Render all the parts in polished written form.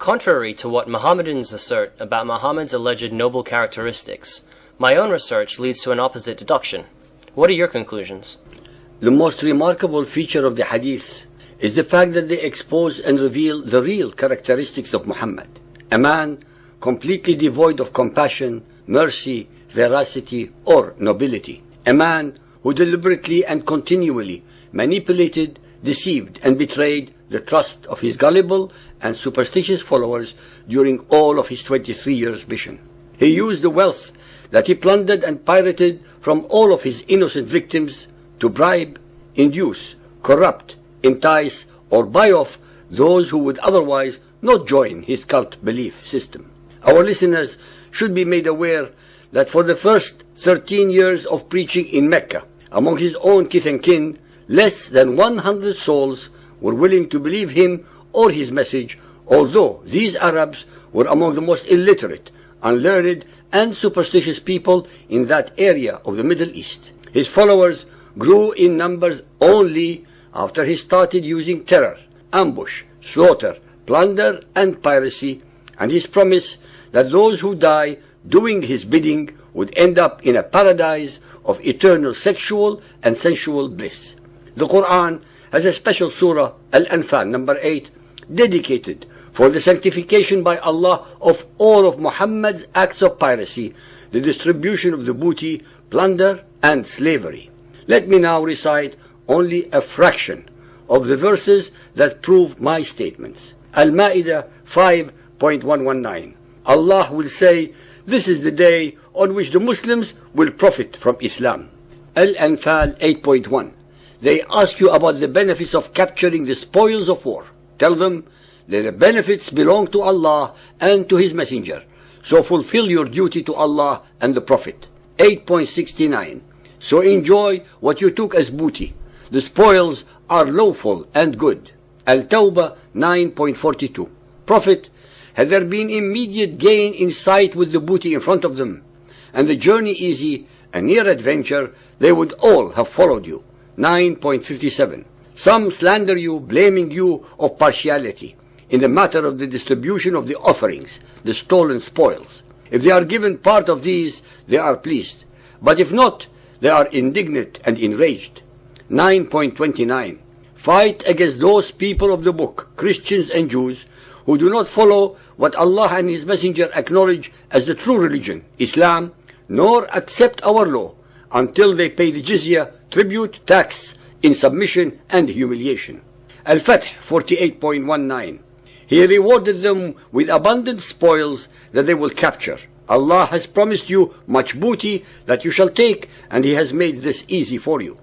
Contrary to what Mohammedans assert about Muhammad's alleged noble characteristics, my own research leads to an opposite deduction. What are your conclusions? The most remarkable feature of the hadith is the fact that they expose and reveal the real characteristics of Muhammad, a man completely devoid of compassion, mercy, veracity, or nobility, a man who deliberately and continually manipulated, deceived, and betrayed the trust of his gullible and superstitious followers during all of his 23 years mission. He used the wealth that he plundered and pirated from all of his innocent victims to bribe, induce, corrupt, entice, or buy off those who would otherwise not join his cult belief system. Our listeners should be made aware that for the first 13 years of preaching in Mecca, among his own kith and kin, less than 100 souls were willing to believe him or his message, although these Arabs were among the most illiterate, unlearned, and superstitious people in that area of the Middle East. His followers grew in numbers only after he started using terror, ambush, slaughter, plunder, and piracy, and his promise that those who die doing his bidding would end up in a paradise of eternal sexual and sensual bliss. The Quran has a special surah, Al-Anfal, number 8, dedicated for the sanctification by Allah of all of Muhammad's acts of piracy, the distribution of the booty, plunder, and slavery. Let me now recite only a fraction of the verses that prove my statements. Al-Ma'idah 5.119. Allah will say, this is the day on which the Muslims will profit from Islam. Al-Anfal 8.1. They ask you about the benefits of capturing the spoils of war. Tell them that the benefits belong to Allah and to His Messenger. So fulfill your duty to Allah and the Prophet. 8.69. So enjoy what you took as booty. The spoils are lawful and good. Al-Tawbah 9.42. Prophet, had there been immediate gain in sight with the booty in front of them, and the journey easy, a near adventure, they would all have followed you. 9.57. Some slander you, blaming you of partiality in the matter of the distribution of the offerings, the stolen spoils. If they are given part of these, they are pleased. But if not, they are indignant and enraged. 9.29. Fight against those people of the book, Christians and Jews, who do not follow what Allah and His Messenger acknowledge as the true religion, Islam, nor accept our law, until they pay the jizya, tribute, tax, in submission and humiliation. Al-Fath 48.19. He rewarded them with abundant spoils that they will capture. Allah has promised you much booty that you shall take, and He has made this easy for you.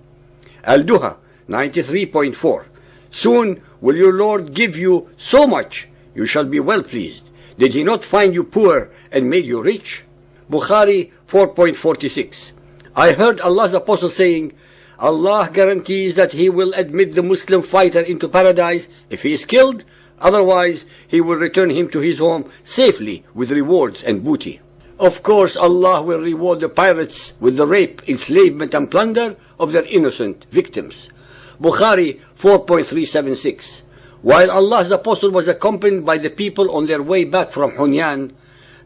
Al-Duha 93.4. Soon will your Lord give you so much, you shall be well pleased. Did He not find you poor and made you rich? Bukhari 4.46. I heard Allah's Apostle saying, Allah guarantees that He will admit the Muslim fighter into paradise if he is killed, otherwise He will return him to his home safely with rewards and booty. Of course, Allah will reward the pirates with the rape, enslavement, and plunder of their innocent victims. Bukhari 4.376. While Allah's Apostle was accompanied by the people on their way back from Hunyan,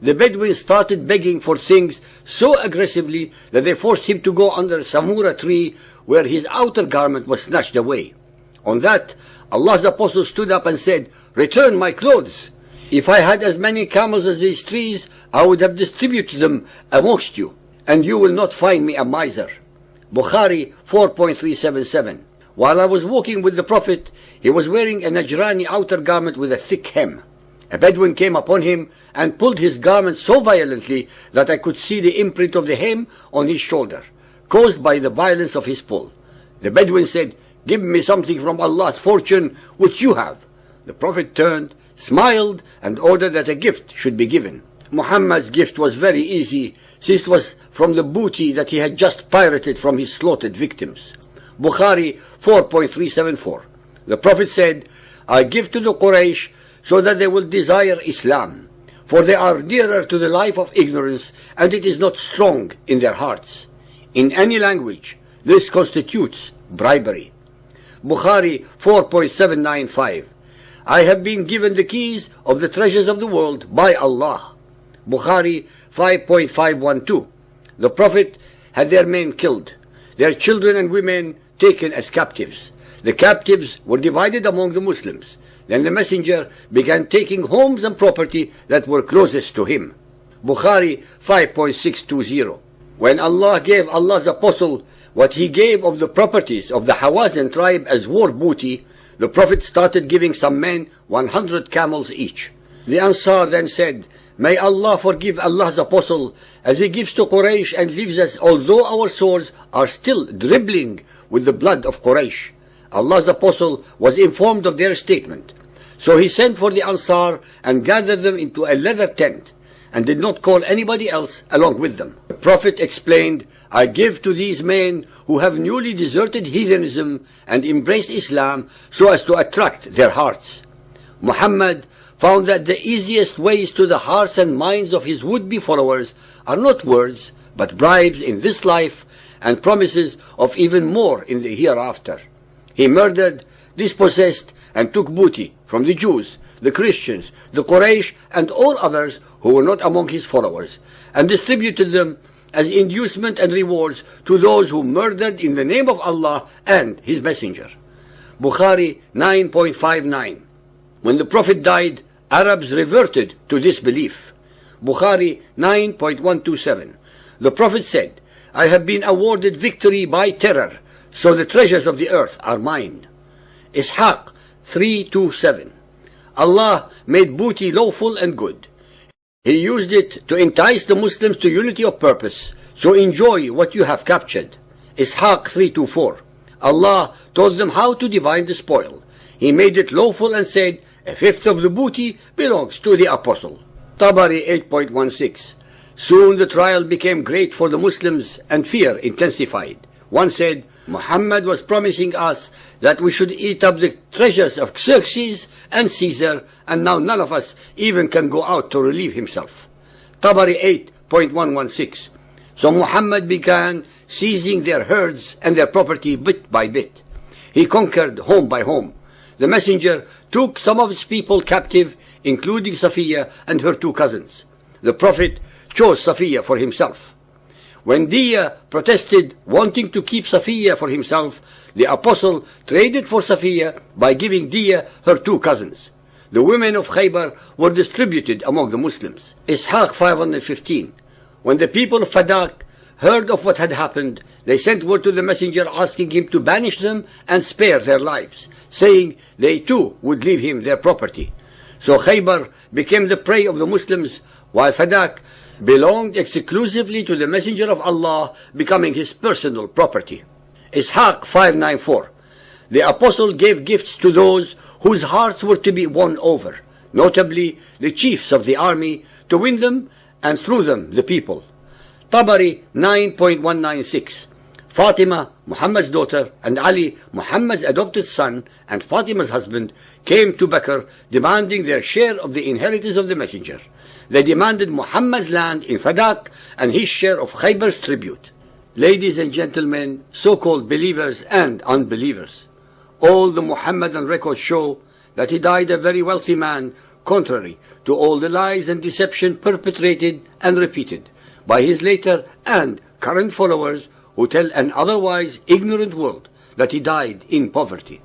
the Bedouins started begging for things so aggressively that they forced him to go under a samura tree where his outer garment was snatched away. On that, Allah's Apostle stood up and said, "Return my clothes. If I had as many camels as these trees, I would have distributed them amongst you, and you will not find me a miser." Bukhari 4.377. While I was walking with the Prophet, he was wearing a Najrani outer garment with a thick hem. A Bedouin came upon him and pulled his garment so violently that I could see the imprint of the hem on his shoulder, caused by the violence of his pull. The Bedouin said, "Give me something from Allah's fortune which you have." The Prophet turned, smiled, and ordered that a gift should be given. Muhammad's gift was very easy, since it was from the booty that he had just pirated from his slaughtered victims. Bukhari 4.374. The Prophet said, "I give to the Quraysh so that they will desire Islam, for they are dearer to the life of ignorance, and it is not strong in their hearts." In any language, this constitutes bribery. Bukhari 4.795. I have been given the keys of the treasures of the world by Allah. Bukhari 5.512. The Prophet had their men killed, their children and women taken as captives. The captives were divided among the Muslims. Then the messenger began taking homes and property that were closest to him. Bukhari 5.620. When Allah gave Allah's apostle what he gave of the properties of the Hawazin tribe as war booty, the Prophet started giving some men 100 camels each. The Ansar then said, "May Allah forgive Allah's apostle as he gives to Quraysh and leaves us although our swords are still dribbling with the blood of Quraysh." Allah's apostle was informed of their statement. So he sent for the Ansar and gathered them into a leather tent and did not call anybody else along with them. The Prophet explained, "I give to these men who have newly deserted heathenism and embraced Islam so as to attract their hearts." Muhammad found that the easiest ways to the hearts and minds of his would-be followers are not words, but bribes in this life and promises of even more in the hereafter. He murdered, dispossessed, and took booty from the Jews, the Christians, the Quraysh, and all others who were not among his followers, and distributed them as inducement and rewards to those who murdered in the name of Allah and His Messenger. Bukhari 9.59. When the Prophet died, Arabs reverted to disbelief. Bukhari 9.127. The Prophet said, "I have been awarded victory by terror, so the treasures of the earth are mine." Ishaq 3.27. Allah made booty lawful and good. He used it to entice the Muslims to unity of purpose, so enjoy what you have captured. Ishaq 3.24. Allah told them how to divide the spoil. He made it lawful and said, "A fifth of the booty belongs to the apostle." Tabari 8.16. Soon the trial became great for the Muslims and fear intensified. One said, "Muhammad was promising us that we should eat up the treasures of Xerxes and Caesar, and now none of us even can go out to relieve himself." Tabari 8.116. So Muhammad began seizing their herds and their property bit by bit. He conquered home by home. The messenger took some of his people captive, including Safiya and her two cousins. The Prophet chose Safiya for himself. When Diya protested, wanting to keep Safiya for himself, the apostle traded for Safiya by giving Diya her two cousins. The women of Khaybar were distributed among the Muslims. Ishaq 515. When the people of Fadak heard of what had happened, they sent word to the messenger asking him to banish them and spare their lives, saying they too would leave him their property. So Khaybar became the prey of the Muslims, while Fadak belonged exclusively to the Messenger of Allah, becoming his personal property. Ishaq 594. The apostle gave gifts to those whose hearts were to be won over, notably the chiefs of the army, to win them and through them the people. Tabari 9.196. Fatima, Muhammad's daughter, and Ali, Muhammad's adopted son, and Fatima's husband, came to Bakr demanding their share of the inheritance of the messenger. They demanded Muhammad's land in Fadak and his share of Khaybar's tribute. Ladies and gentlemen, so-called believers and unbelievers, all the Muhammadan records show that he died a very wealthy man, contrary to all the lies and deception perpetrated and repeated by his later and current followers who tell an otherwise ignorant world that he died in poverty.